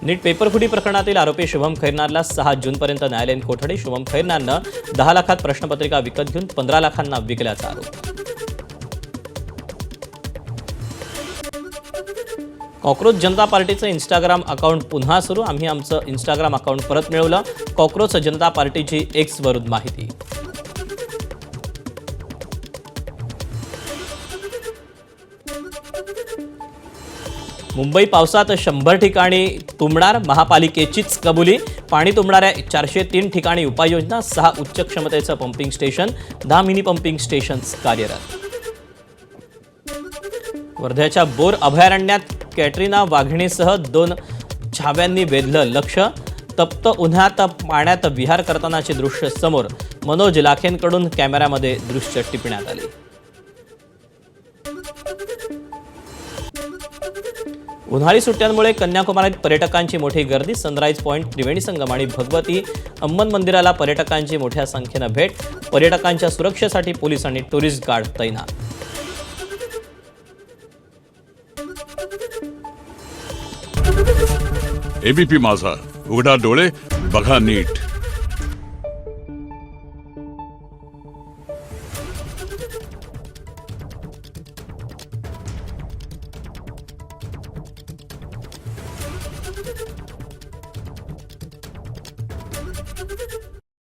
नीट पेपरफुटी प्रकरणातील आरोपी शुभम खैरनारला 6 जूनपर्यंत न्यायालयीन कोठडी. शुभम खैरनारनं 10 लाखात प्रश्नपत्रिका विकत घेऊन 15 लाखांना विकल्याचा आरोप. कॉक्रोच जनता पार्टीचं इंस्टाग्राम अकाउंट पुन्हा सुरू. आम्ही आमचं इंस्टाग्राम अकाउंट परत मिळवलं. कॉक्रोच जनता पार्टीची एक्सवरून माहिती. मुंबई पावसात 100 ठिकाणी तुंबणार. महापालिकेचीच कबुली. पाणी तुंबणाऱ्या 403 ठिकाणी उपाययोजना. 6 उच्च क्षमतेचं pumping station, 10 mini pumping stations कार्यरत. वर्ध्याच्या बोर अभयारण्यात कॅटरीना वाघिणीसह 2 छाव्यांनी वेधलं लक्ष. तप्त उन्हात पाण्यात विहार करतानाचे दृश्य समोर. मनोज लाखेंकडून कॅमेऱ्यामध्ये दृश्य टिपण्यात आले. उन्हाळी सुट्ट्यांमुळे कन्याकुमारीत पर्यटकांची मोठी गर्दी. सनराईज पॉइंट, त्रिवेणी संगम आणि भगवती अम्मन मंदिराला पर्यटकांची मोठ्या संख्येनं भेट. पर्यटकांच्या सुरक्षेसाठी पोलीस आणि टुरिस्ट गार्ड तैनात. एबीपी माझा, उघडा डोळे बघा नीट.